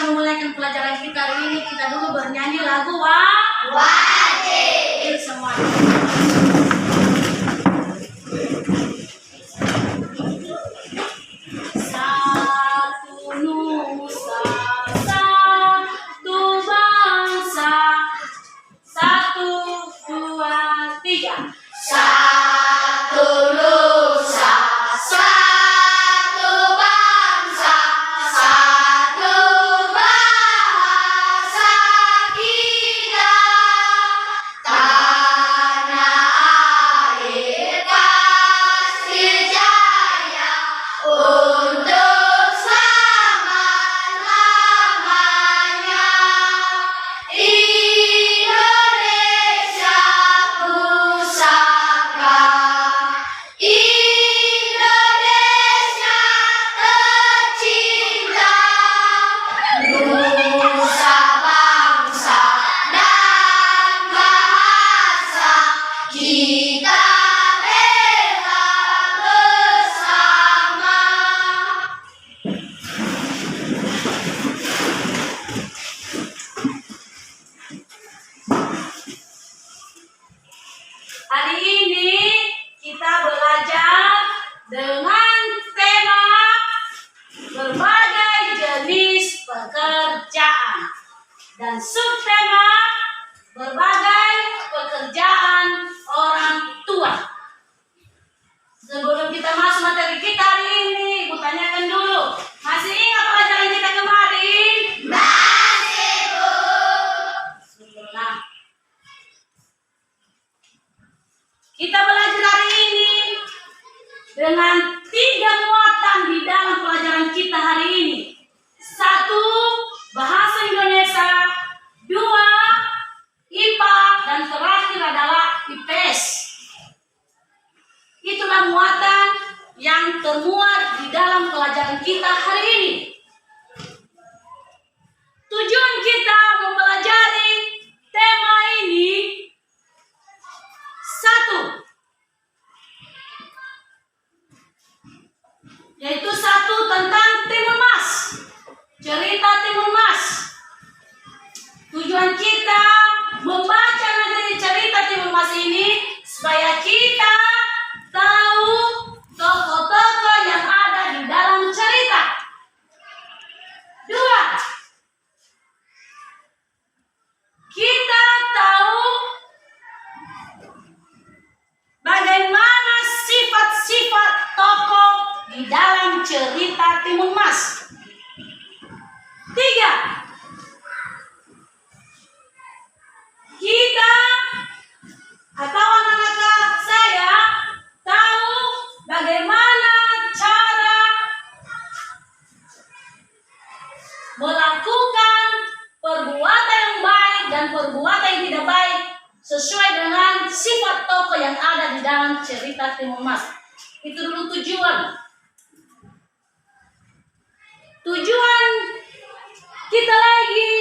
memulaikan pelajaran kita hari ini, kita dulu bernyanyi lagu wajib semuanya. Satu nusa, satu bangsa, 1, 2, 3. Satu nusa, satu bangsa, satu bahasa kita. Tanah air kasih jaya untuk selama-lamanya. Indonesia pusaka, Indonesia tercinta, nusa bangsa dan bahasa kita bela bersama. Hari ini kita belajar dengan tema berbagai jenis pekerjaan dan subtema berbagai pekerjaan orang tua. Sebelum kita masuk materi kita hari ini, Ibu tanyakan dulu, masih ingat pelajaran kita kemarin? Masih, Bu. Nah, kita belajar hari ini dengan 3 muatan di dalam pelajaran kita hari ini. 1, bahasa Indonesia. 2, IPA. Dan terakhir adalah IPS. Itulah muatan yang termuat di dalam pelajaran kita hari ini. Tujuan kita mempelajari tema ini 1, yaitu 1 tentang Timun Mas, cerita Timun Mas. Tujuan kita membaca nanti cerita Timun Mas ini supaya kita tahu tokoh-tokoh yang ada di dalam cerita. 2, kita tahu bagaimana sifat-sifat tokoh di dalam cerita Timun Mas. 3, kita atau anak-anak saya tahu bagaimana cara melakukan perbuatan yang baik dan perbuatan yang tidak baik sesuai dengan sifat tokoh yang ada di dalam cerita Timun Mas. Itu dulu tujuan. Tujuan kita lagi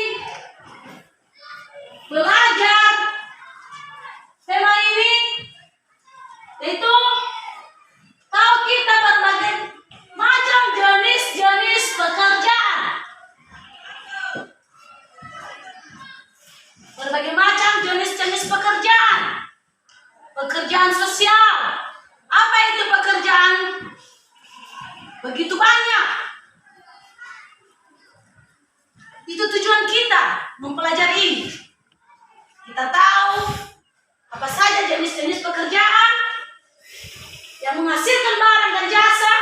belajar tema ini itu tahu kita berbagai macam jenis-jenis pekerjaan. Berbagai macam jenis-jenis pekerjaan. Pekerjaan sosial. Apa itu pekerjaan? Begitu banyak. Itu tujuan kita mempelajari ini. Kita tahu apa saja jenis-jenis pekerjaan yang menghasilkan barang dan jasa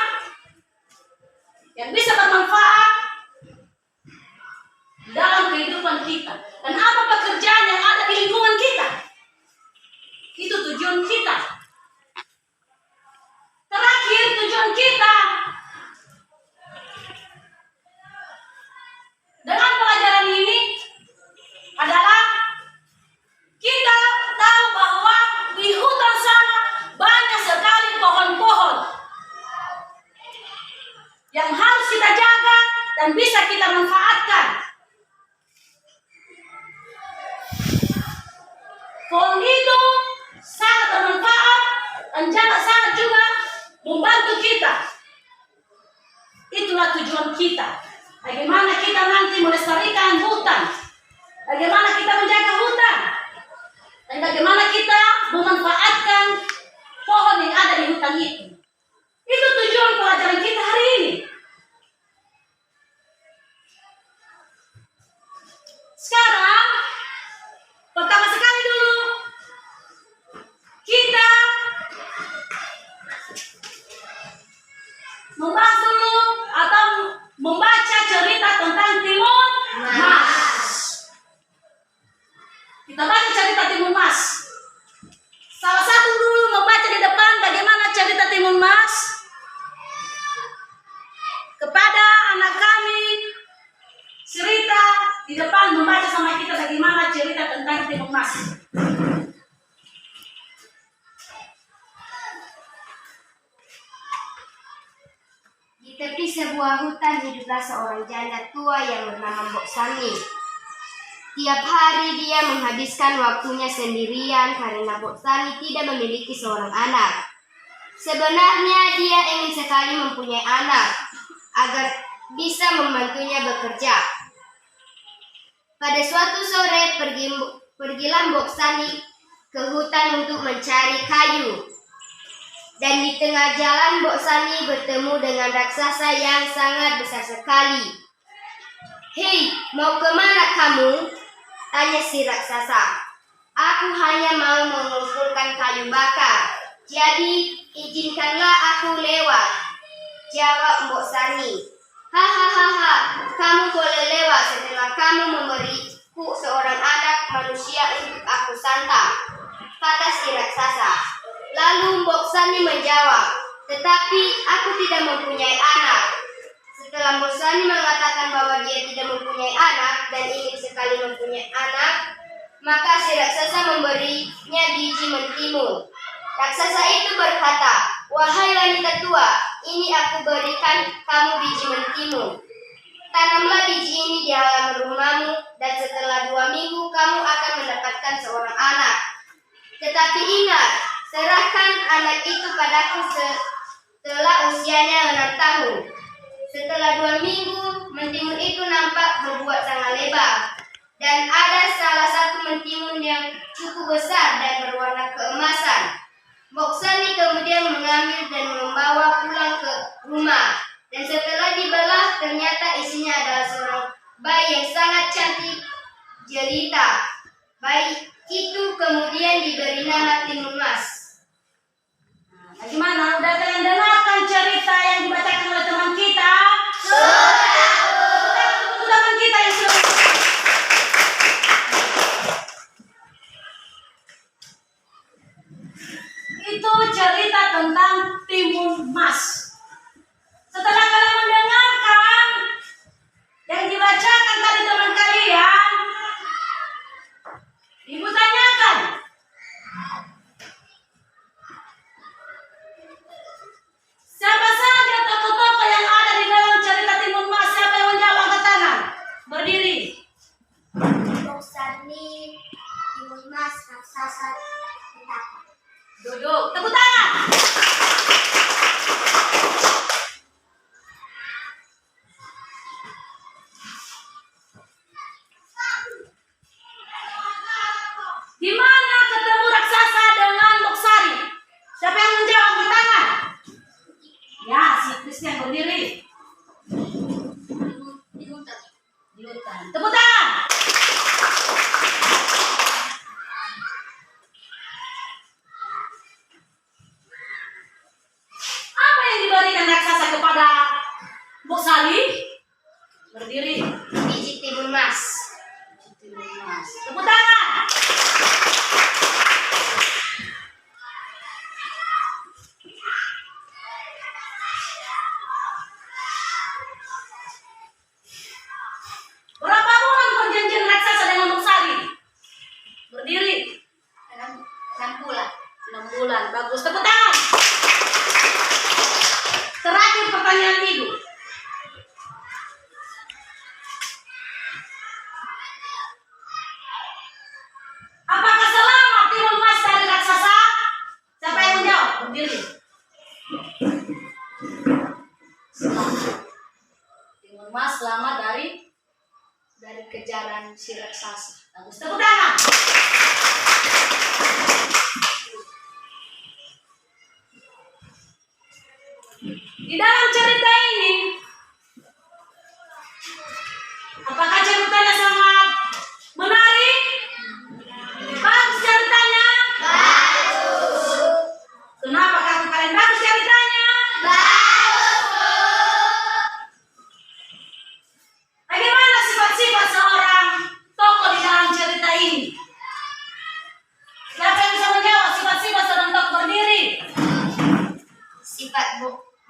yang bisa bermanfaat dalam kehidupan kita. Dan apa pekerjaan yang ada di lingkungan kita. Itu tujuan kita. Terakhir, tujuan kita dengan pelajaran ini adalah kita tahu bahwa di hutan sana banyak sekali pohon-pohon yang harus kita jaga dan bisa kita manfaatkan. Pohon itu sangat bermanfaat dan sangat juga membantu kita. Itulah tujuan kita. Bagaimana kita nanti melestarikan bagaimana kita menjaga hutan, dan bagaimana kita memanfaatkan pohon yang ada di hutan itu. Itu tujuan pelajaran kita hari ini. Sekarang, pertama sekali dulu, kita membahas dulu atau membaca cerita tentang Timun Mas. Kita baca cerita Timun Mas. Salah satu dulu membaca di depan bagaimana cerita Timun Mas kepada anak kami. Cerita di depan membaca sama kita bagaimana cerita tentang Timun Mas. Di tepi sebuah hutan hiduplah seorang janda tua yang bernama Mbok Sani. Tiap hari dia menghabiskan waktunya sendirian karena Mbok Sani tidak memiliki seorang anak. Sebenarnya dia ingin sekali mempunyai anak agar bisa membantunya bekerja. Pada suatu sore pergilah Mbok Sani ke hutan untuk mencari kayu. Dan di tengah jalan Mbok Sani bertemu dengan raksasa yang sangat besar sekali. "Hei, mau kemana kamu?" tanya si raksasa. "Aku hanya mau mengumpulkan kayu bakar, jadi izinkanlah aku lewat," jawab Mbok Sani. "Hahaha, kamu boleh lewat setelah kamu memberiku seorang anak manusia untuk aku santap," kata si raksasa. Lalu Mbok Sani menjawab, "Tetapi aku tidak mempunyai anak." Setelah Mbok Sani mengatakan bahwa dia tidak mempunyai anak dan ingin sekali mempunyai anak, maka si raksasa memberinya biji mentimun. Raksasa itu berkata, "Wahai wanita tua, ini aku berikan kamu biji mentimun. Tanamlah biji ini di halaman rumahmu, dan setelah 2 minggu kamu akan mendapatkan seorang anak. Tetapi ingat, serahkan anak itu padaku setelah usianya 6 tahun. Setelah 2 minggu, mentimun itu nampak berbuat sangat lebar. Dan ada salah satu mentimun yang cukup besar dan berwarna keemasan. Mbok Sani kemudian mengambil dan membawa pulang ke rumah. Dan setelah dibelah, ternyata isinya adalah seorang bayi yang sangat cantik jelita. Bayi itu kemudian diberi nama Timun Mas. Bagaimana? Udah kalian dengarkan cerita yang dibacakan oleh teman kita? Sudah. Teman kita yang sudah. Itu cerita tentang Timun Mas. Setelah kalian mendengarkan yang dibacakan tadi teman kalian, ibu tanyakan, siapa saja tokoh-tokoh yang ada di dalam cerita Timun Mas? Siapa yang menjawab? Angkat tangan. Berdiri. Mbok Sani, Timun Mas, raksasa, petaka. Duduk. Tepuk tangan. Di mana ketemu raksasa dengan Mbok Sari? Siapa yang menjawab? Angkat tangan. Ya, si Christian berdiri. Di hutan. Tepuk tangan. Apa yang diberikan raksasa kepada Mbok Sari? Berdiri. Biji Timun Mas. Tepuk tangan. Berapa bulan dari kejaran si raksasa. Bagus, tepuk tangan. Di dalam cerita ini, apakah ceritanya sangat menarik? Bagus ceritanya? Bagus. Kenapa kalian bagus ceritanya? Bagaimana sifat-sifat seorang tokoh di dalam cerita ini? Siapa yang bisa menjawab sifat-sifat seorang tokoh berdiri? Sifat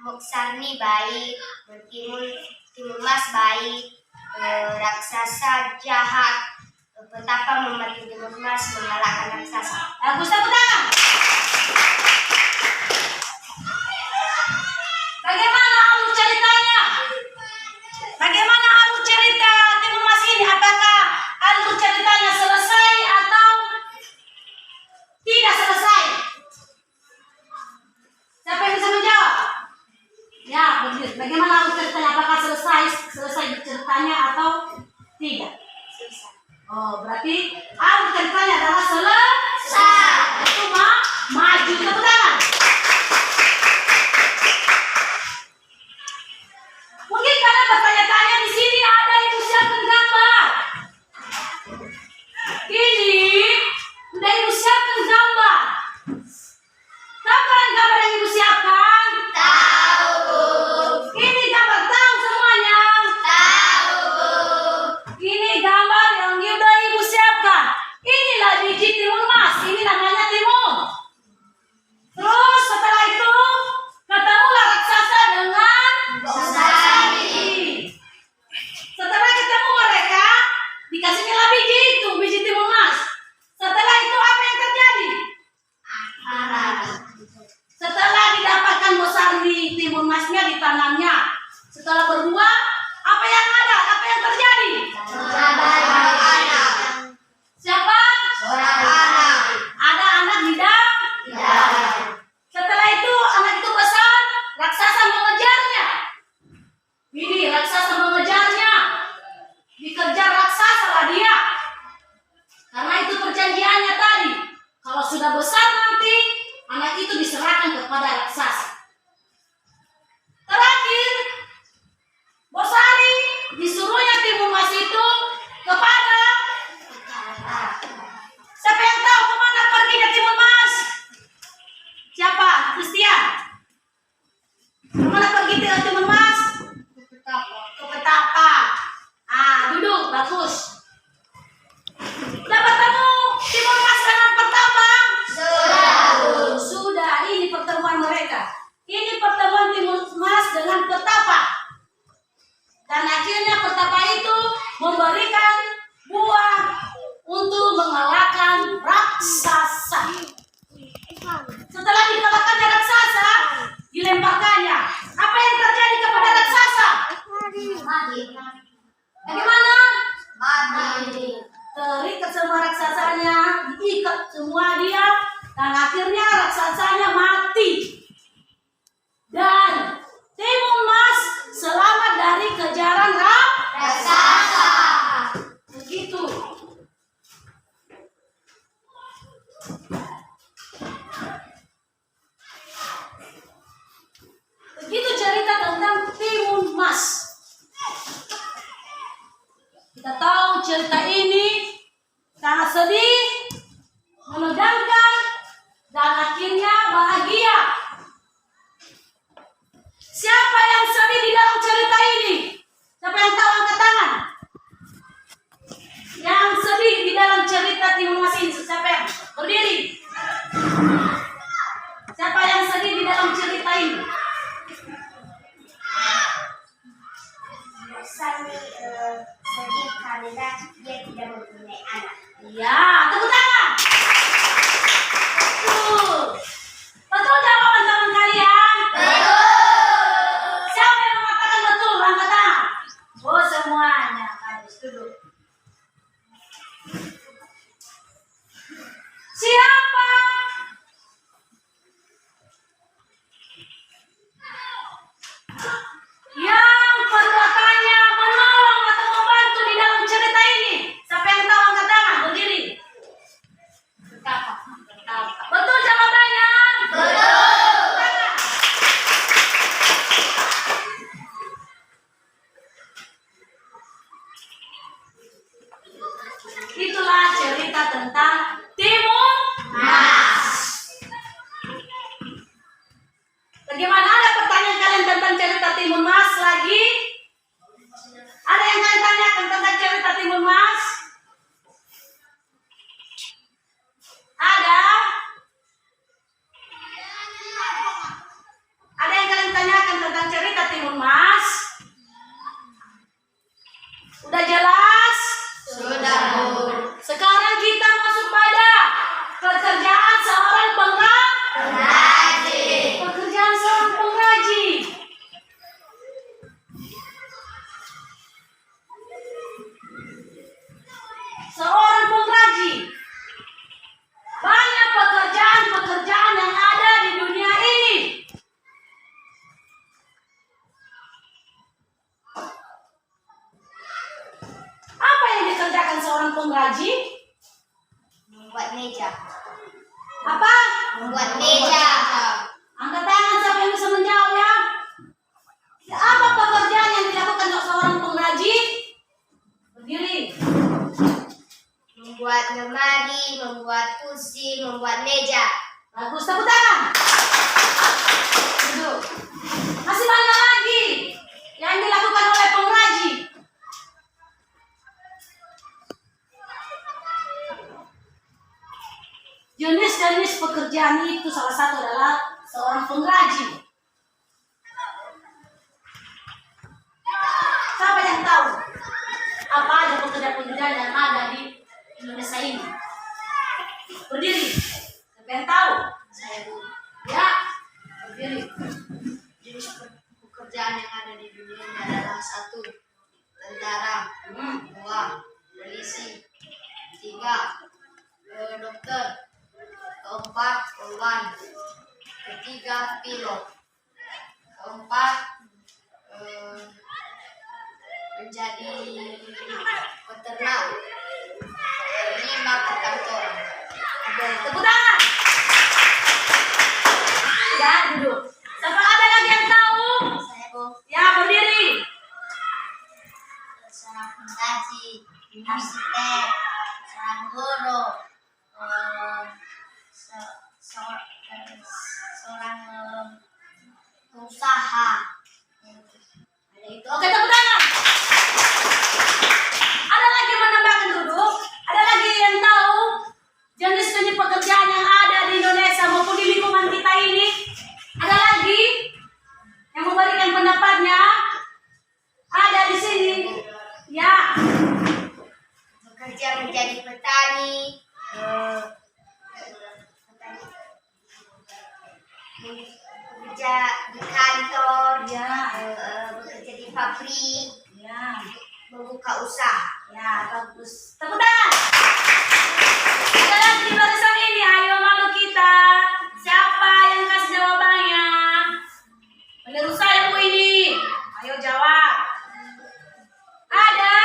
Moksarni baik, Timur Mas baik, raksasa jahat, petapa membantu Timur Mas mengalahkan raksasa. Bagus, tepuk tangan. Bagaimana alur ceritanya? Bagaimana alur cerita Timur Mas ini? Apakah alur ceritanya selesai atau tidak selesai? Siapa yang bisa menjawab? Ya, begitu. Bagaimana alur ceritanya? Apakah selesai ceritanya atau tidak? Selesai. Oh, berarti alur ceritanya adalah selesai. Itu maju, tepuk tangan. Mungkin kalian bertanya-tanya di sini ada ibu siapkan gambar. Ini udah ibu siapkan gambar. Tahu kalian gambar yang ibu siapkan? Tahu. Ini gambar tahu semuanya? Tahu. Ini gambar yang udah ibu siapkan. Inilah biji timun mas. Ini namanya timun. Terus setelah itu ketemulah raksasa dengan Bosari. Setelah ketemu mereka dikasihnya biji itu, biji timun mas. Setelah itu apa yang terjadi? Setelah didapatkan Bosari timun masnya ditanamnya, setelah berbuah apa yang ada? Apa yang terjadi? Siapa? Ada anak di dalam. Setelah itu anak itu besar, raksasa mengejarnya. Ini raksasa mengejarnya. Dikejar raksasa lah dia. Karena itu perjanjiannya tadi. Kalau sudah besar nanti anak itu diserahkan kepada raksasa. Terakhir, Bosari disuruhnya timun mas itu kepada siapa yang tahu kemana perginya timun mas? Siapa? Christian. Kemana pergi timun mas? Ke petapa. Duduk, bagus. Udah bertemu timun mas dengan petapa? Sudah. Ini pertemuan mereka. Ini pertemuan timun mas dengan petapa. Dan akhirnya petapa itu memberikan buah untuk mengalahkan raksasa. Setelah dikalahkannya raksasa, dilemparkannya. Apa yang terjadi kepada raksasa? Bagaimana? Terikat semua raksasanya, diikat semua dia, dan akhirnya raksasanya mati. Dan timun mas selamat dari kejaran raksasa. Begitu. Begitu cerita tentang timun mas. Kita tahu cerita ini sangat sedih, menegangkan, dan akhirnya bahagia. Siapa yang sedih di dalam cerita ini? Siapa yang tahu angkat tangan? Yang sedih di dalam cerita timun mas ini, siapa yang berdiri? Siapa yang sedih di dalam cerita ini? Moksarni sedih karena dia tidak mempunyai anak. Iya, tepuk tangan. Betul. Betul jawaban teman kalian? Betul. Siapa yang mengatakan betul? Angkat tangan. Oh, semuanya. Harus duduk. Siapa yang perbuatannya menolong atau membantu di dalam cerita seorang pengrajin. Banyak pekerjaan-pekerjaan yang ada di dunia ini. Apa yang dikerjakan seorang pengrajin? Membuat meja. Apa? Membuat meja. Angkat tangan siapa yang bisa menjawab ya? Apa pekerjaan yang dilakukan oleh seorang pengrajin? Berdiri. Membuat lemari, membuat kursi, membuat meja. Bagus, tepuk tangan. Duduk. Masih banyak lagi yang dilakukan oleh pengrajin. Jenis-jenis pekerjaan itu salah satu adalah seorang pengrajin. Siapa yang tahu apa aja pekerjaan-pekerjaan yang ada di Indonesia ini? Berdiri. Siapa yang tahu? Saya Bu. Ya, berdiri. Jenis pekerjaan yang ada di dunia ini adalah 1. Tentara. 2. Polisi. 3. Dokter. 4. Polwan. 3. Pilot. 4. Menjadi peternak. 5. Perkantoran. Tepuk tangan. Ya, duduk. Siapa ada lagi yang tahu? Saya Bu. Ya, berdiri. Seorang pengrajin, arsitek, seorang guru, seorang pengusaha. Ada itu. Oke, tepuk tangan. Ada lagi yang menambahkan duduk? Ada lagi yang tahu jenis-jenis pekerjaan yang ada di Indonesia maupun di lingkungan kita ini? Ada lagi yang memberikan pendapatnya? Ada di sini. Ya. Bekerja menjadi petani, bekerja di kantor, Ya. bekerja di pabrik, Ya. membuka usaha. Ya, bagus. Tepuk tangan. Ada lagi di barisan ini. Ayo malu kita. Siapa yang kasih jawabannya? Menurut saya Bu ini. Ayo jawab. Ada?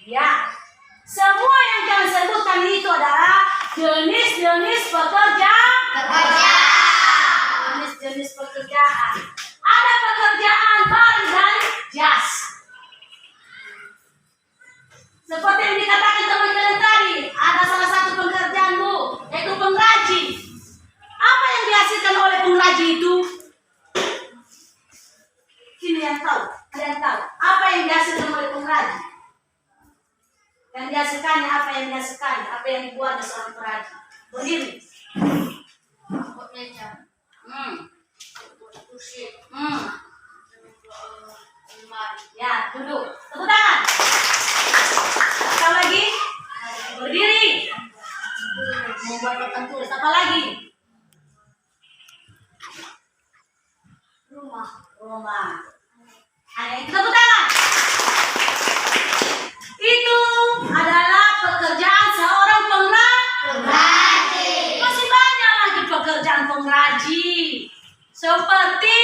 Ya. Semua yang kalian sebutkan itu adalah jenis-jenis pekerjaan. Jenis-jenis pekerjaan. Ada pekerjaan baris dan jas. Seperti yang dikatakan teman kalian tadi, ada salah satu pekerjaan Bu, yaitu pengrajin. Apa yang dihasilkan oleh pengrajin itu? Sini yang tahu, ada yang tahu. Apa yang dihasilkan oleh pengrajin? Yang dihasilkannya apa yang dihasilkannya? Apa yang dibuat oleh seorang pengrajin? Berdiri. Membuat meja, membuat kursi, lemari. Ya, duduk. Tepuk tangan. Sekali lagi. Berdiri. Membuat papan tulis. Apa lagi? Rumah. Ada yang tepuk tangan. Itu adalah pekerjaan seorang pengrajin. Masih banyak lagi pekerjaan pengrajin. Seperti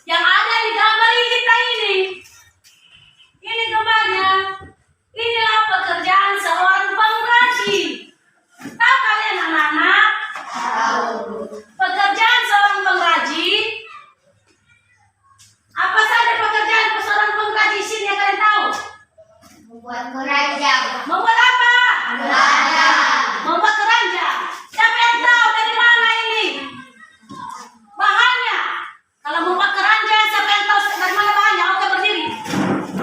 yang ada di gambar kita ini. Ini gambarnya. Inilah pekerjaan seorang pengrajin. Tahu kalian anak-anak? Tahu. Pekerjaan seorang pengrajin. Apa saja pekerjaan seorang pengrajin sini yang kalian tahu? Membuat keranjang. Membuat apa? Keranjang. Membuat keranjang. Siapa yang tahu dari mana ini bahannya? Kalau membuat keranjang, siapa yang tahu dari mana bahannya? Oke, berdiri.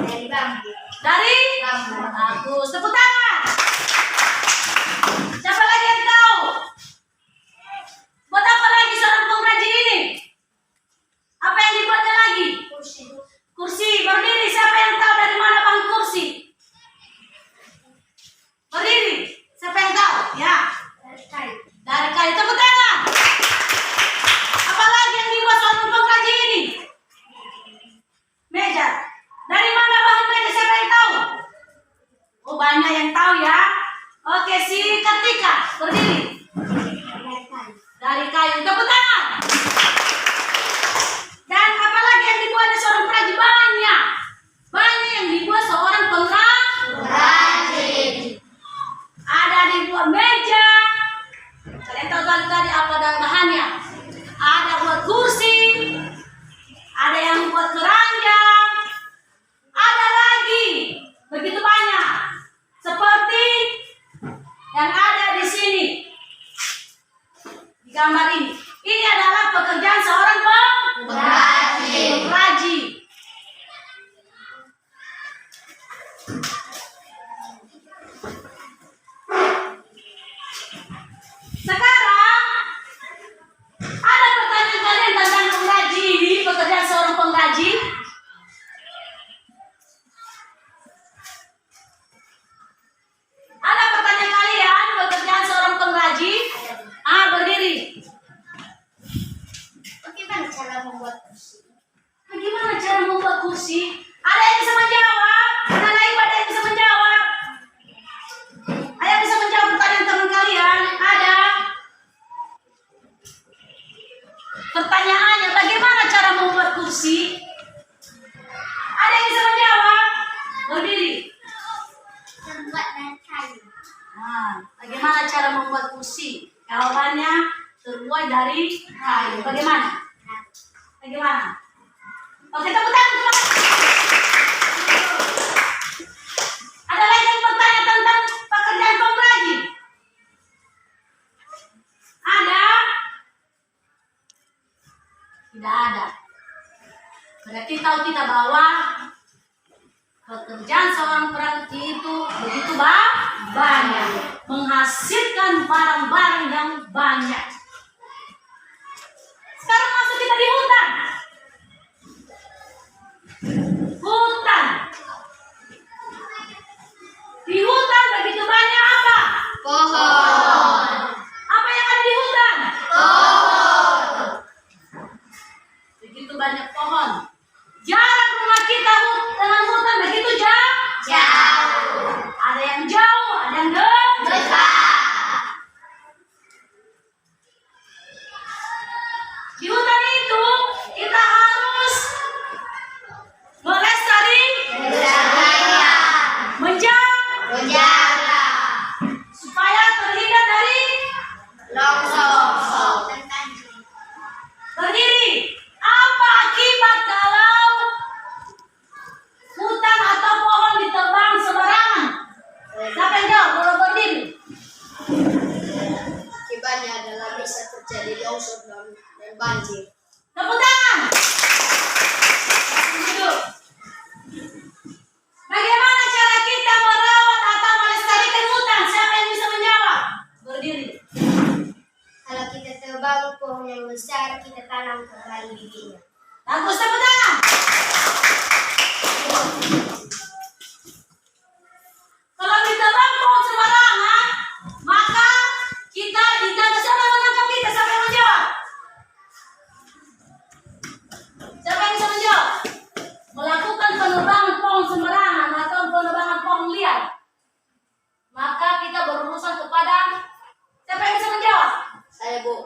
Dari bambu. Dari? Bambu. Bagus. Tepuk tangan. Siapa lagi yang tahu? Buat apa lagi seorang pengrajin ini? Apa yang dibuatnya lagi? Kursi. Kursi. Berdiri. Siapa yang tahu dari mana bahan kursi? Berdiri. Siapa yang tahu? Ya. Dari kayu. Dari kayu. Tepuk tangan. Apa lagi yang dibuat seorang pengrajin ini? Meja. Dari mana bahan meja? Siapa yang tahu? Sekarang ada pertanyaan kalian tentang pengrajin ini, pekerjaan seorang pengrajin. Ada pertanyaan kalian pekerjaan seorang pengrajin? Berdiri. Bagaimana cara membuat kursi? Bagaimana cara membuat kursi? Ada yang bisa menjawab? Ada yang bisa menjawab? Ada yang bisa menjawab pertanyaan teman kalian? Ada? Pertanyaannya, bagaimana cara membuat kursi? Ada yang bisa menjawab? Berdiri. Terbuat dari kayu. Bagaimana cara membuat kursi? Jawabannya terbuat dari kayu. Bagaimana? Bagaimana? Oke, tepuk tangan. Terima kasih. Ada lagi yang bertanya tentang pekerjaan pengrajin? Ada? Tidak ada. Berarti tahu kita bahwa pekerjaan seorang pengrajin itu begitu banyak, menghasilkan barang-barang yang banyak. Sekarang masuk kita di hutan. Di hutan begitu banyak apa? Pohon. Apa yang ada di hutan? Pohon. Begitu banyak pohon. Jarak rumah kita dengan hutan begitu jauh. Ada yang jauh, ada yang dekat. Di hutan itu kita harus melestari, menjaga supaya terhindar dari Longsor. berdiri. Apa akibat kalau hutan atau pohon ditebang sembarangan? Siapa yang jawab? Kalau berdiri. Akibatnya adalah bisa terjadi longsor dan banjir. Tepuk tangan. Duduk. Bagaimana cara kita merawat atau melestarikan hutan? Siapa yang bisa menjawab? Berdiri. Kalau kita tebang pohon yang besar, kita tanam kembali bijinya. Bagus, tepuk tangan. Kalau ditebang pohon sembarangan, maka kita dijaga. Siapa yang menangkap kita? Siapa yang menjawab? Siapa yang bisa menjawab? Melakukan penebangan pohon sembarangan atau penebangan pohon liar, maka kita berurusan kepada siapa yang bisa menjawab? Saya, Bu.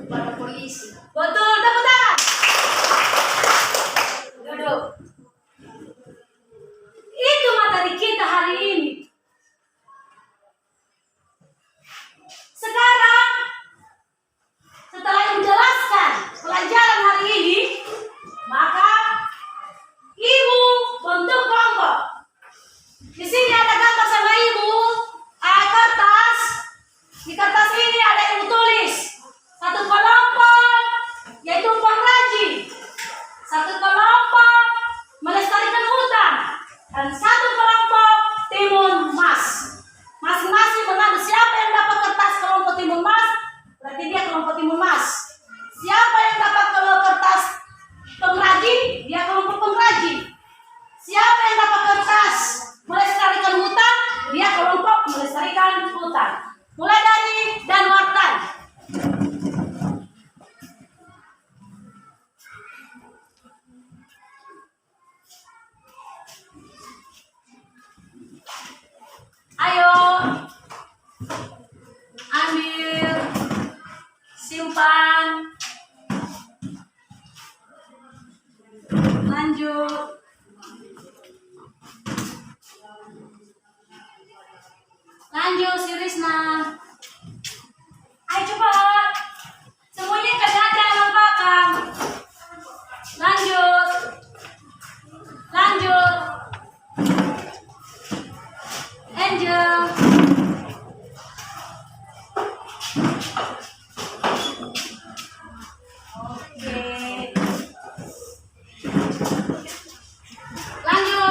Kepada polisi. Betul, tepuk tangan. Duduk. Itu materi kita hari ini. Sekarang, setelah menjelaskan pelajaran hari ini, maka ibu bentuk kelompok. Di sini ada gambar sama ibu, kertas. Di kertas ini ada ibu tulis satu kelompok yaitu pengrajin, satu kelompok melestarikan hutan, dan satu kelompok timun mas. Masing-masing mengambil siapa yang dapat kertas kelompok timun mas, berarti dia kelompok timun mas. Siapa yang dapat kertas pengrajin, dia kelompok pengrajin. Siapa yang dapat kertas melestarikan hutan, dia kelompok melestarikan hutan. Mulai dari Danwartan. Ayo, ambil, simpan, lanjut. Lanjut, si Risna. Ayo cepat. Semuanya ke dada sama belakang. Lanjut. Lanjut. Angel. Oke. Lanjut.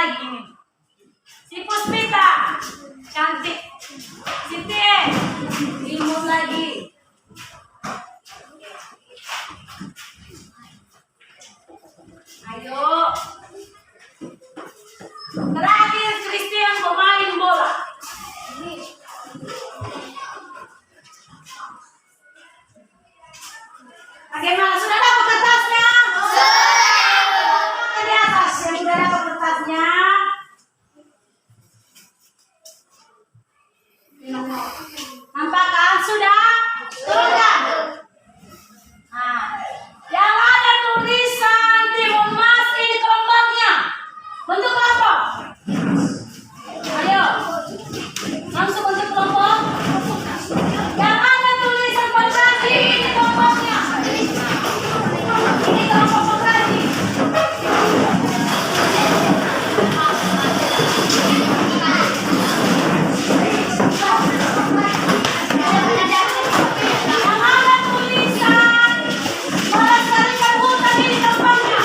lagi nih. Si Puspita, cantik. Siti, imut lagi. Ayo. Terakhir Christian pemain bola. Bagaimana, sudah dapat kertasnya? Di atas yang sudah dapat kertasnya. Nampak kan? Sudah? Sudah. Nah, yang ada tulisan Timun Mas ini kelompoknya. Bentuk kelompok. Ayo. Langsung bentuk kelompok. Yang ada tulisan pengkaji ini kelompoknya. Ini kelompok pengkaji. Yang ada tulisan melestarikan hutan ini kelompoknya.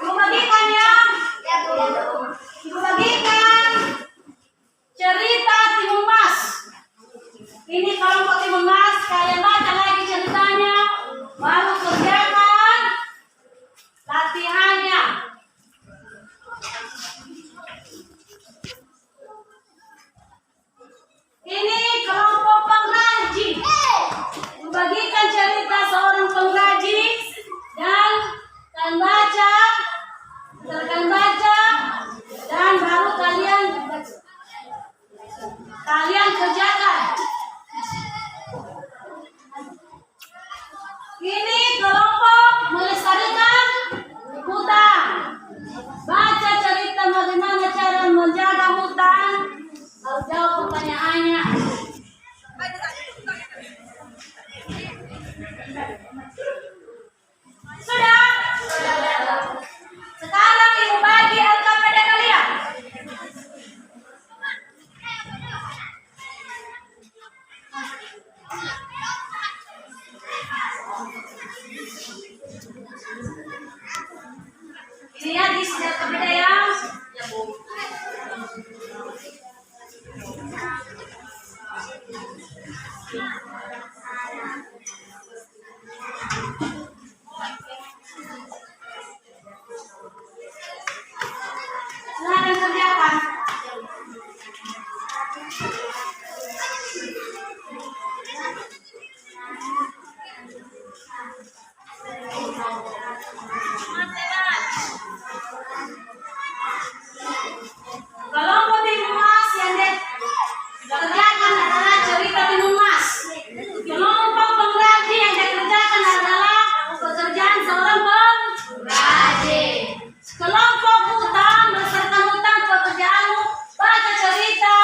Ibu bagikan ya. Ibu bagikan cerita Timun Mas. Ini kelompok Timun Mas. Kalian baca lagi ceritanya. Baru kerjakan latihannya. Ini kelompok penggaji. Ibu bagikan cerita seorang penggaji dan kalian baca dan baru kalian kerjakan. Ini kelompok melestarikan hutan. Baca cerita bagaimana cara menjaga hutan. Lalu jawab pertanyaannya. Sudah? Sekarang ibu bagi LKPD kalian. Ini ya di LKPD ya. Silakan kerjakan. Kelompok Timun Mas yang dikerjakan adalah cerita Timun Mas. Kelompok pengrajin yang dikerjakan adalah pekerjaan seorang pengrajin. Kelompok hutan beserta hutan pekerjaanmu baca cerita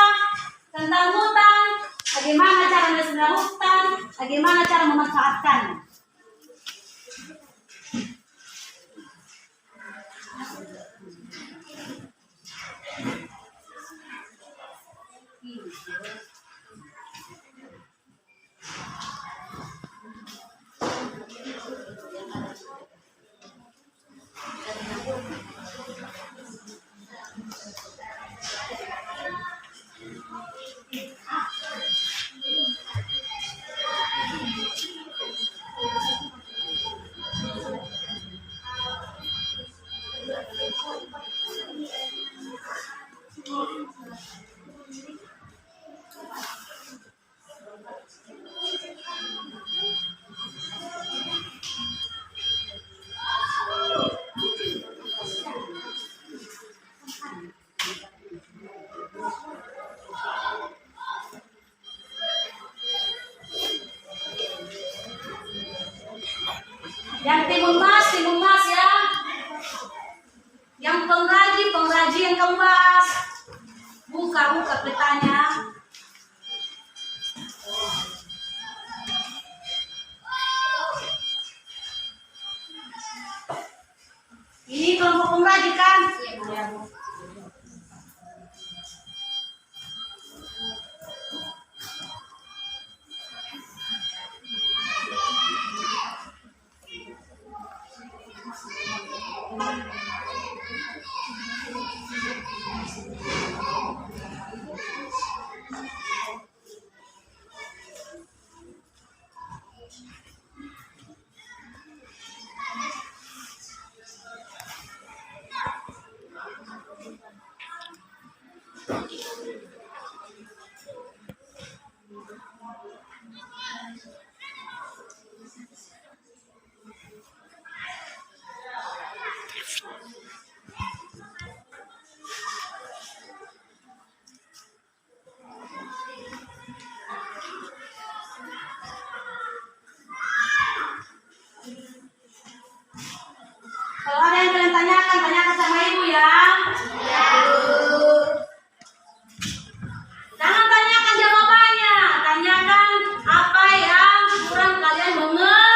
tentang hutan, bagaimana cara melestarikan hutan, bagaimana cara memanfaatkan. Yang Timun Mas ya. Yang pengrajin yang kamu bahas. Buka petanya. Ini kelompok pengrajin kan? Iya. Kalau ada yang kalian tanyakan sama ibu ya. Iya, Bu. Jangan tanyakan jawabannya, tanyakan apa yang kurang kalian mengerti.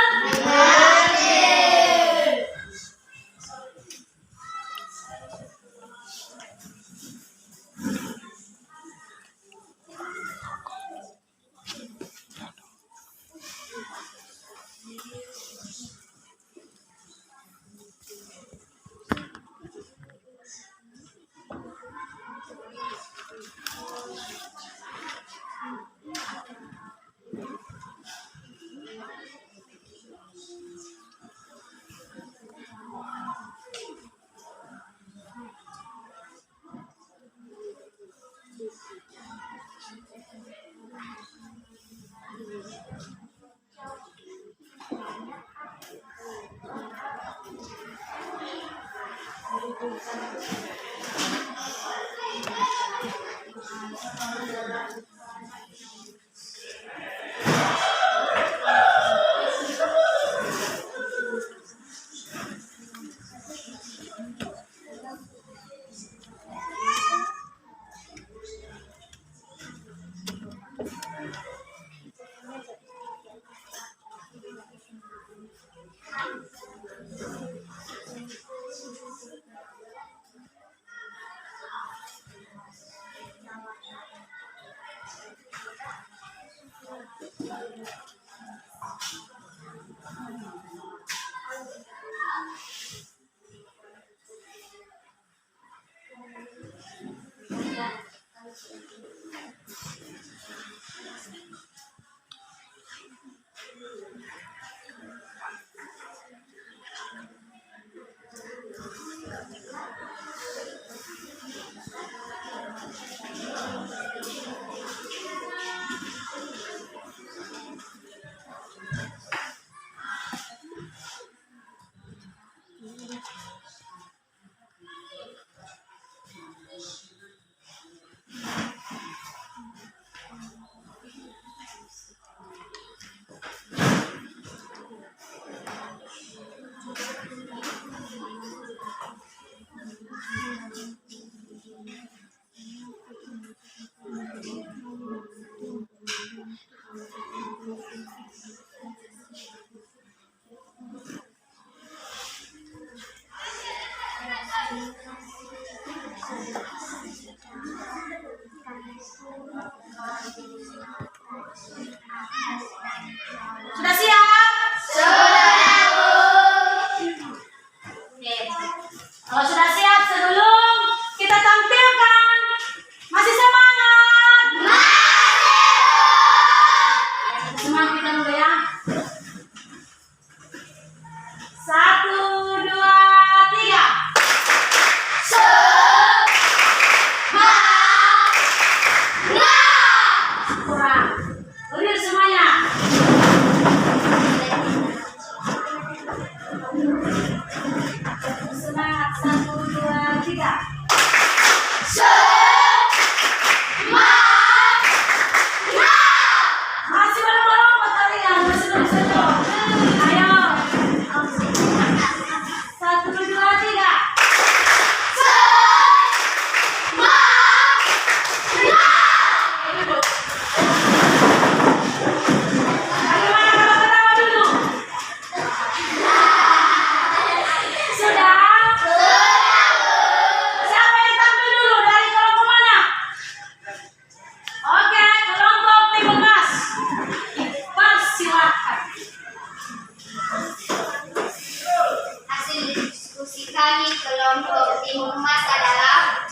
Timur Mas adalah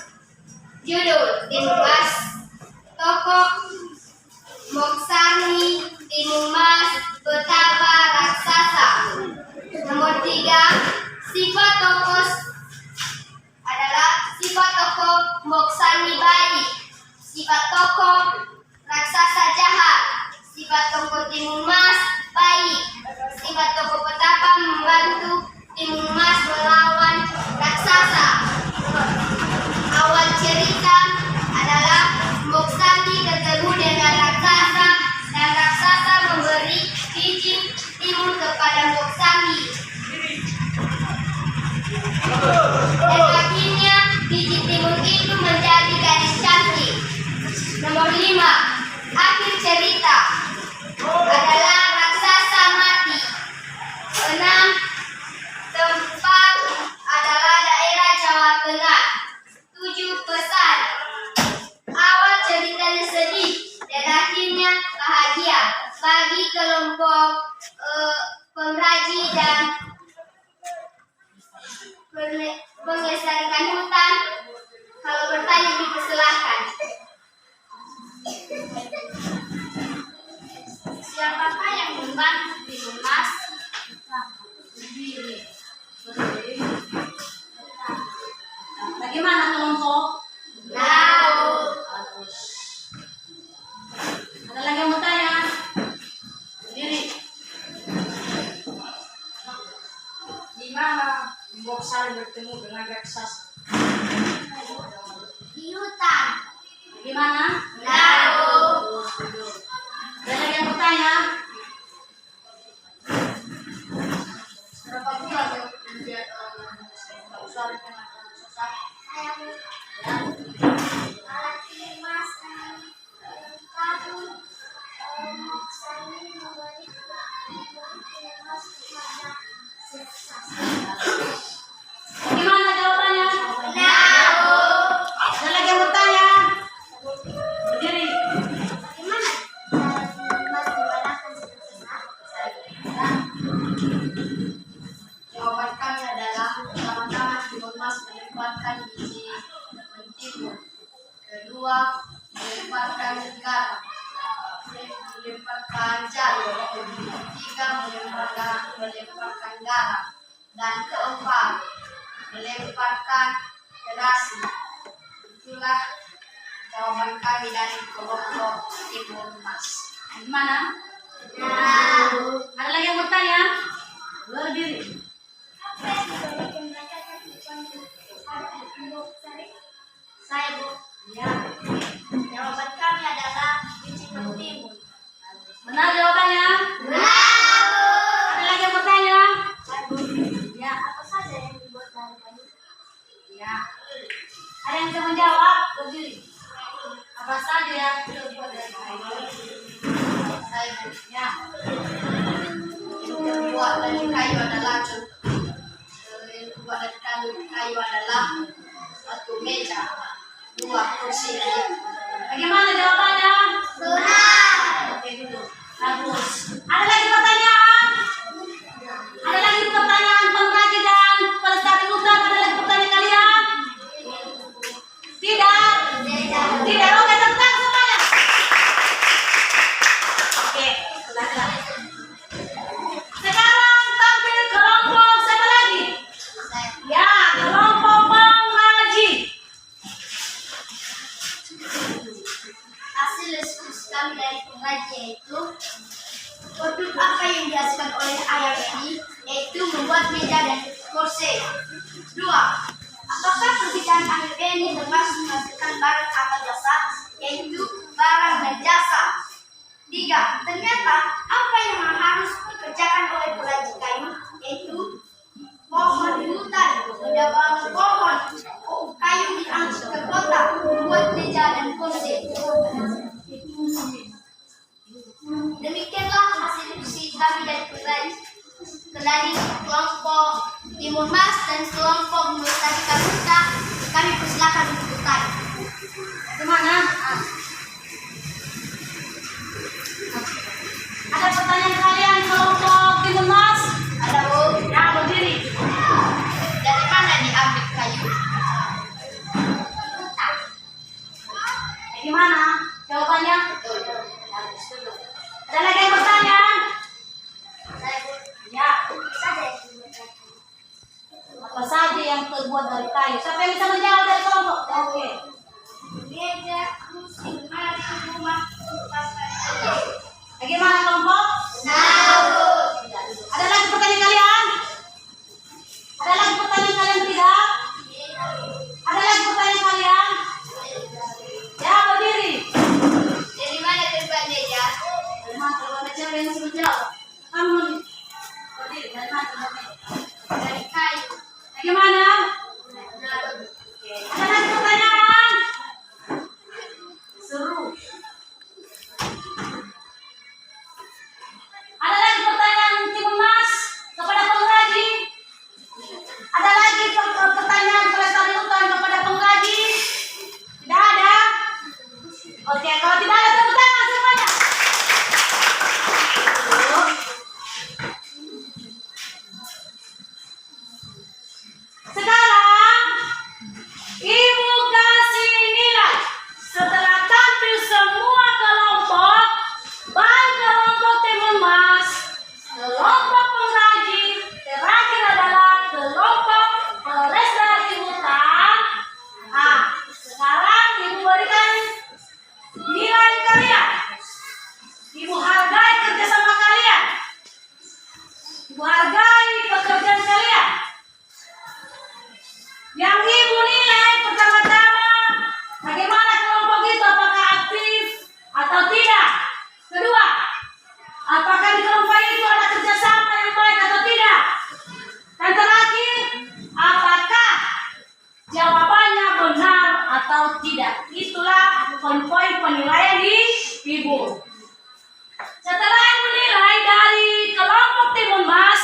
judul Timur Mas, tokoh Moksani, Timur Mas, betapa raksasa. Nomor 3, sifat tokoh adalah sifat tokoh Moksani baik, sifat tokoh raksasa jahat, sifat tokoh Timur Mas baik, sifat tokoh petapa membantu Timur Mas melawan raksasa. Awal cerita adalah Moksani ketemu dengan raksasa dan raksasa memberi izin Timur kepada Moksani. Dan akhirnya biji Timur itu menjadi gadis cantik. Nomor 5, akhir cerita adalah raksasa mati. 6, tempat adalah daerah Jawa Tengah. 7, pesan. Awal ceritanya sedih dan akhirnya bahagia bagi kelompok pengrajin dan pengelestarian hutan. Kalau bertanya dipersilahkan. Siapakah yang membantu Timur Mas? Bagaimana kelompok? Laut. Ada lagi yang mau tanya? Berdiri. Di mana Moksani bertemu dengan raksasa? Di hutan. Bagaimana? Laut. Ada lagi yang mau tanya? Berapa bulan dia Moksani dengan raksasa? Bagaimana jawabannya? Laut. Ada lagi yang mau tanya? Berdiri. Bagaimana cara Timur Mas mengalahkan raksasa? Jawaban kami adalah pertama-tama Timur Mas melemparkan biji mentimun. Kedua, melemparkan garam. Melemparkan jarum. Ketiga, melemparkan garam. Dan keempat, melemparkan terasi. Itulah jawaban kami dari kelompok Timur Mas. Bagaimana? Laut. Ada lagi yang mau tanya? Berdiri. Saya Bu. Ya. Jawaban kami adalah biji mentimun. Benar jawabannya? Laut. Ada lagi yang mau tanya? Ya. Apa saja yang dibuat dari kayu? Ya. Ada yang bisa menjawab? Berdiri. Apa saja yang terbuat dari kayu? Saya Ya. yang terbuat dari kayu adalah satu meja, 2 kursi. Bagaimana jawabannya? Benar. Oke dulu. Bagus. Ada lagi pertanyaan? Ada lagi pertanyaan pengrajin dan pelestari hutan? Ada lagi pertanyaan kalian? Tidak? Tidak. Oke, tentang semuanya. Oke, silakan. Sekarang tampil kelompok siapa lagi? Ya, kelompok pengrajin. Hasil diskusi kami dari pengrajin yaitu produk apa yang dihasilkan oleh ayah ini yaitu membuat meja dan kursi. 2. Apakah perbedaan ayah ini termasuk menghasilkan barang atau jasa yaitu barang dan jasa. 3. Ternyata apa yang harus dikerjakan oleh pengrajin kayu yaitu pohon di hutan, menebang pohon, kayu diangkut ke kota, membuat meja dan kursi. Demikianlah hasil diskusi kami dari kelompok Timur Mas dan kelompok melestarikan hutan. Kami persilakan untuk bertanya. Gimana? Ada pertanyaan kalian kelompok Timur Mas? Ada Bu, Ya, berdiri. dari mana diambil kayu? Apa saja yang terbuat dari kayu? Siapa yang bisa menjawab dari kelompok? Oke. Meja, kursi, lemari, rumah, kulkas, dan Bagaimana kelompok? Satu. Ada lagi pertanyaan kalian? Ada lagi pertanyaan kalian tidak? Ada lagi pertanyaan kalian? Ya, berdiri. Dari mana terbuat meja? Dari mana terbuat meja? Siapa yang bisa menjawab? Kamu berdiri. Dari mana terbuat meja? Dari kayu. Bagaimana? Oke. Ada lagi pertanyaan? Seru. Ada lagi pertanyaan Timun Mas kepada pengrajin? Ada lagi pertanyaan Pelestari Hutan kepada pengrajin? Tidak ada? Oke, kalau tidak ada tepuk tangan semuanya. Sekarang Ibu kasih nilai setelah tampil semua kelompok, baik kelompok Timun Mas, kelompok pengrajin, terakhir adalah kelompok pelestari hutan. Nah, sekarang Ibu berikan nilai kalian. Ibu hargai kerjasama kalian. Ibu hargai pekerjaan kalian. Yang Ibu nilai pertama-tama, bagaimana kelompok itu, apakah aktif atau tidak? Kedua, apakah di kelompok itu ada kerjasama yang baik atau tidak? Dan terakhir, apakah jawabannya benar atau tidak? Itulah poin-poin penilaian di Ibu. Setelah Ibu nilai dari kelompok Timun Mas,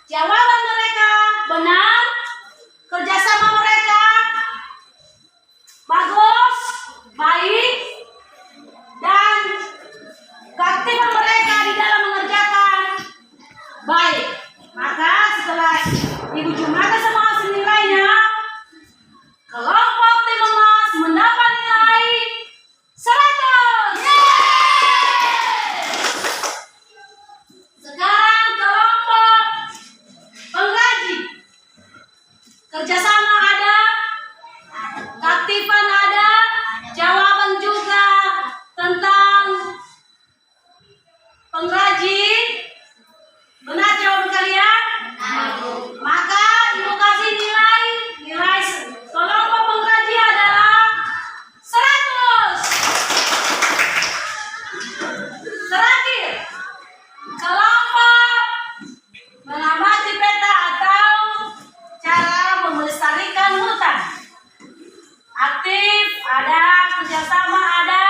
jawaban mereka benar, kerjasama mereka bagus, baik, dan keaktifan mereka di dalam mengerjakan baik. Maka setelah Ibu jumlahkan semua hasil nilainya, kelompok Timun Mas mendapat nilai 100. Sekarang kelompok pengrajin, kerjasama ada, keaktifan ada, jawaban juga tentang pengrajin. Benar jawaban kalian? Maka Ibu kasih nilai kelompok pengrajin adalah 100. Terakhir, kelompok mengamati peta atau cara melestarikan hutan. Aktif ada, kerjasama ada,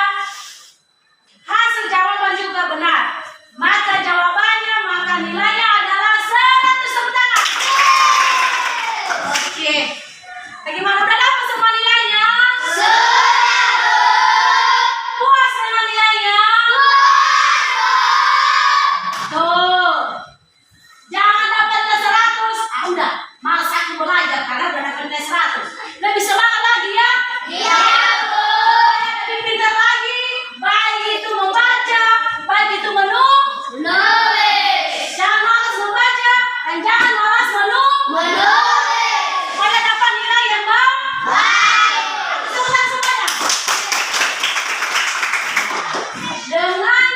hasil jawaban juga benar. Maka jawabannya, maka nilainya adalah 100. Tepuk tangan. Oke. Bagaimana, udah dapat semua nilainya? Puas dengan nilainya? Tuh. Jangan dapat nilai 100. Udah, malas aku belajar karena udah dapat nilai 100. Lebih semangat lagi ya? Iya, Bu. Lebih pintar lagi. Baik itu membaca, baik itu Menulis. jangan malas membaca dan jangan malas Menulis. supaya dapat nilai yang baik. Sebentar semuanya. Dengan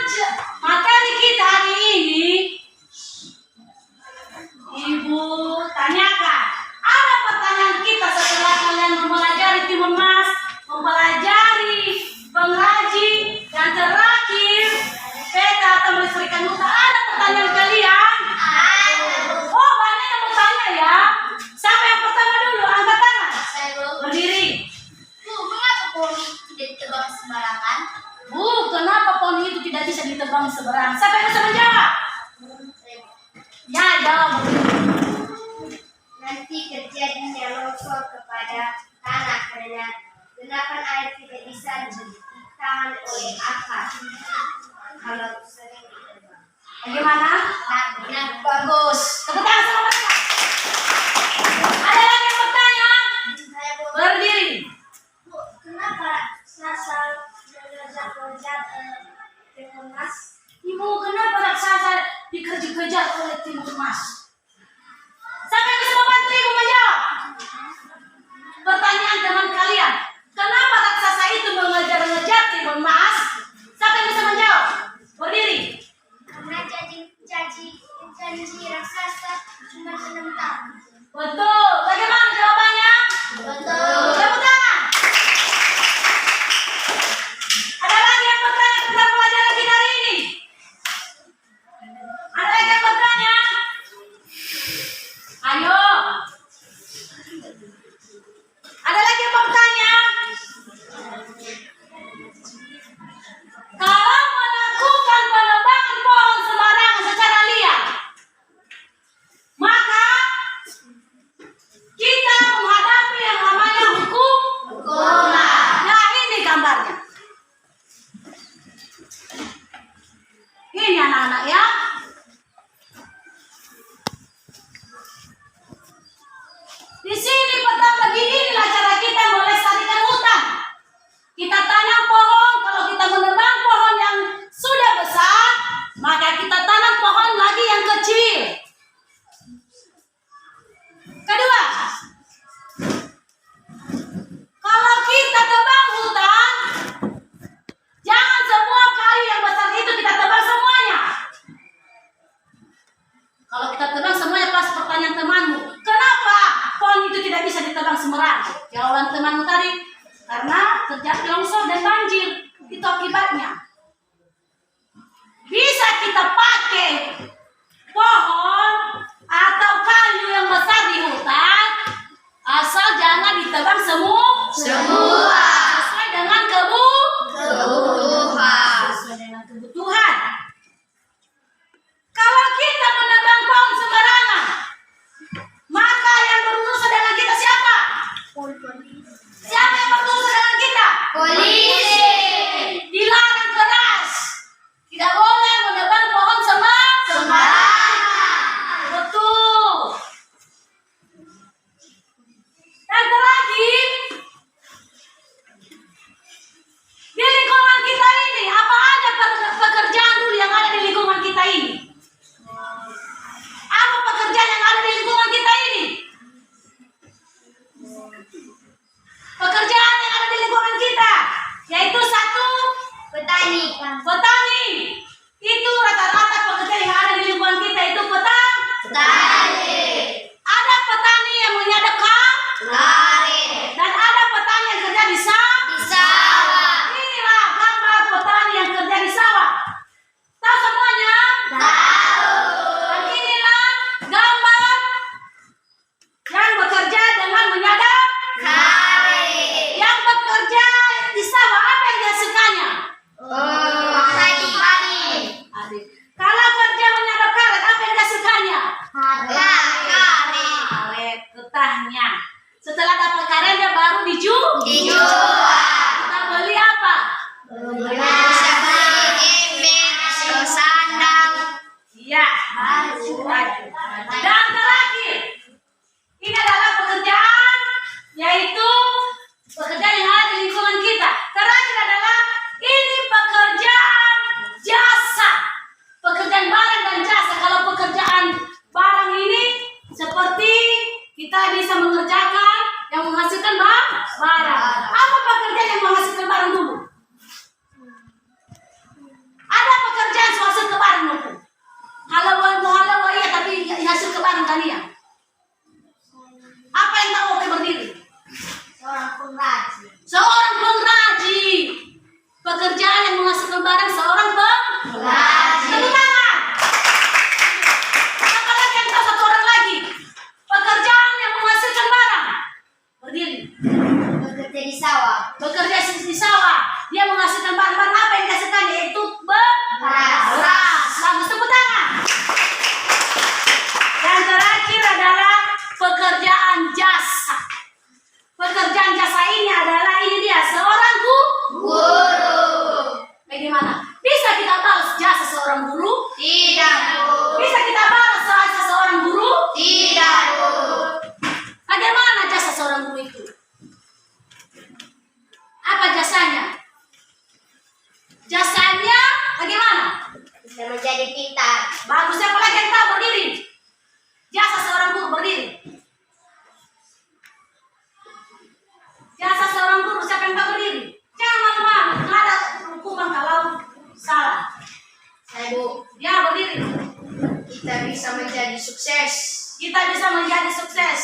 materi kita hari ini, Ibu tanyakan, ada pertanyaan kita setelah kalian mempelajari Timun Mas, mempelajari pengrajin, dan terakhir peta atau melestarikan hutan. Ada pertanyaan kalian? Oh, banyak yang bertanya ya. Siapa yang pertama dulu? Angkat tangan. Saya, Bu. Berdiri. Bu, mengapa pohon tidak ditebang sembarangan? Bu, kenapa pohon itu tidak bisa ditebang seberang? Siapa yang bisa menjawab? Ya, jawab. Nanti terjadinya longsor kepada tanah karena genapan air tidak bisa ditahan oleh akar. Kalau sering ditebang. Bagaimana? Benar. Bagus. Tepuk tangan sama mereka. Ada lagi yang bertanya? Saya, Bu. Berdiri. Bu, kenapa sasal mengejar-ngejar Timun Mas? Ibu, kenapa raksasa dikejar-kejar oleh Timun Mas? Siapa yang bisa membantu Ibu getahnya. Setelah dapat karetnya baru dijual. Kita beli apa? Bisa beli ember, sandal. Iya, baju. Dan terakhir, ini adalah pekerjaan, yaitu pekerjaan yang ada di lingkungan kita. Terakhir adalah ini pekerjaan jasa, pekerjaan barang dan jasa. Kalau pekerjaan barang ini seperti kita bisa mengerjakan yang menghasilkan barang. Apa pekerjaan yang menghasilkan barang dulu? Ada pekerjaan yang menghasilkan barang dulu. Halau iya, tapi hasil ke barang kalian. Apa yang tahu oke berdiri? Seorang pengrajin. Pekerjaan yang menghasilkan barang seorang pengrajin. Tepuk tangan. Apa lagi yang tahu satu orang lagi? Pekerjaan yang menghasilkan barang. Berdiri. Bekerja di sawah. Bekerja di sawah. Dia menghasilkan barang apa yang dihasilkan? Yaitu beras. Bagus, tepuk tangan. Dan terakhir adalah pekerjaan jasa. Pekerjaan jasa ini adalah ini dia seorang guru. Bagaimana? Bisa kita balas jasa seorang guru? Tidak, Bu. Bisa kita balas jasa seorang guru? Tidak, Bu. Bagaimana jasa seorang guru itu? Apa jasanya? Jasanya bagaimana? Bisa menjadi pintar. Bagus, siapa lagi yang tahu berdiri? Jasa seorang guru berdiri. Jasa seorang guru, siapa yang tahu berdiri? Jangan malu-malu, nggak ada hukuman kalau salah. Saya, Bu. Ya, berdiri. Kita bisa menjadi sukses. Kita bisa menjadi sukses.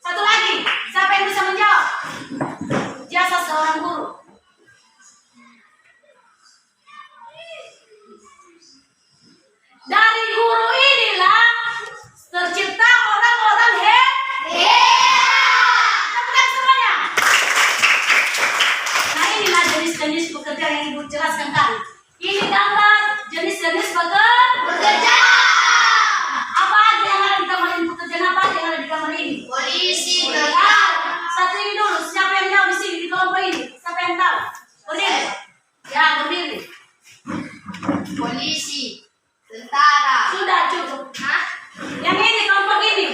Satu lagi, siapa yang bisa menjawab? Jasa seorang guru. Dari guru inilah tercipta orang-orang hebat. Tepukan semuanya. Nah, inilah jenis-jenis pekerjaan yang Ibu jelaskan tadi. Ini gambar jenis-jenis pekerjaan. Apa aja yang ada di kamar ini? Pekerjaan apa aja yang ada di kamar ini? Polisi, Ya, satu ini dulu. Siapa yang jawab di sini di kelompok ini? Siapa yang tahu? Berdiri. Ya, berdiri. polisi, tentara. Sudah cukup. Hah? Yang ini kelompok ini.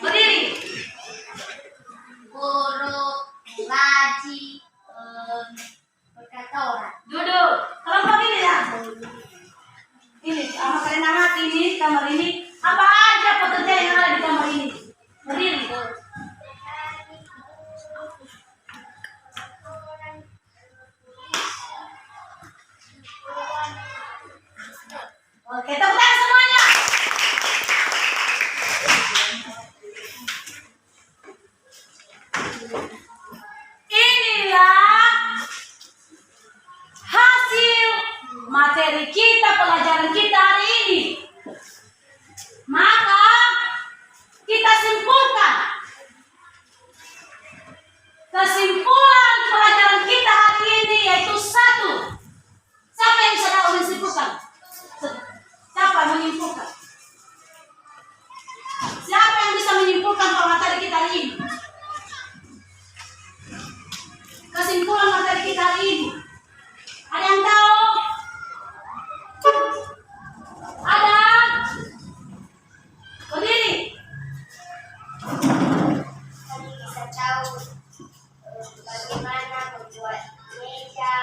Berdiri. Guru, pengaji, berkata orang. Duduk. Kelompok ini ya. Ini sama kalian amati ini kamar ini. Apa aja pekerjaan yang ada di kamar ini? Berdiri. Oke, tepuk tangan semuanya. Inilah hasil materi kita, pelajaran kita hari ini. Maka kita simpulkan. Kesimpulan pelajaran kita hari ini yaitu satu. Siapa yang bisa tahu menyimpulkan? Siapa yang menyimpulkan? Siapa yang bisa menyimpulkan materi kita hari ini? Kesimpulan materi kita hari ini. Ada yang tahu? Ada? Berdiri. Kami bisa tahu bagaimana membuat meja.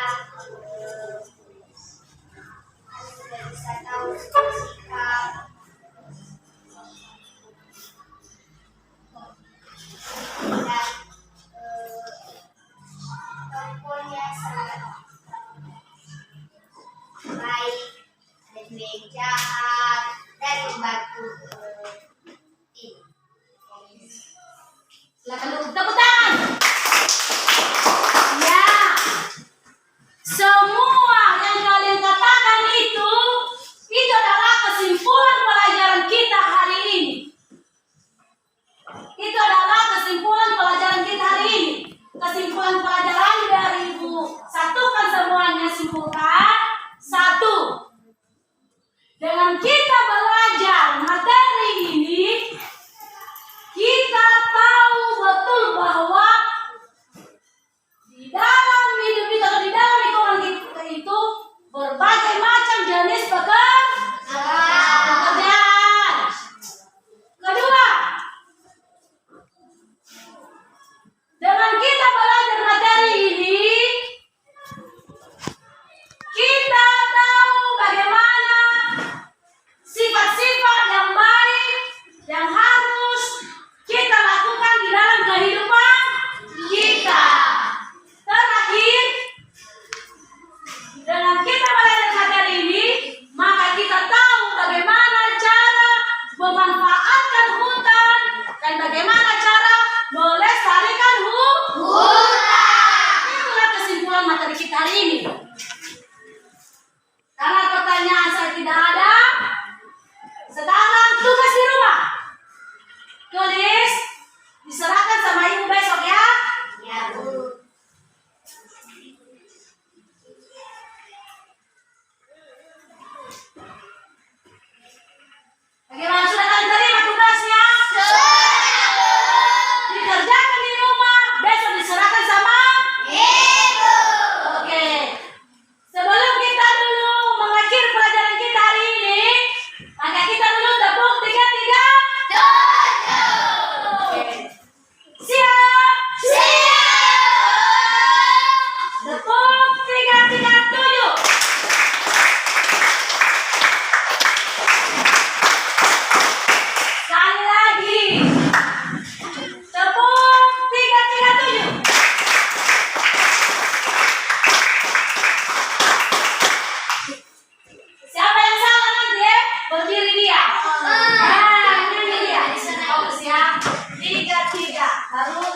Kami juga bisa tahu sikap. Dan tokonya sangat baik, ada juga yang jahat dan membantu tim. Silakan dulu tepuk tangan. Ya. Semua yang kalian katakan itu adalah kesimpulan pelajaran kita hari ini. Itu adalah kesimpulan pelajaran kita hari ini. Kesimpulan pelajaran dari Ibu satukan semuanya, simpulkan. Satu. Dengan kita belajar materi ini, kita tahu Lalu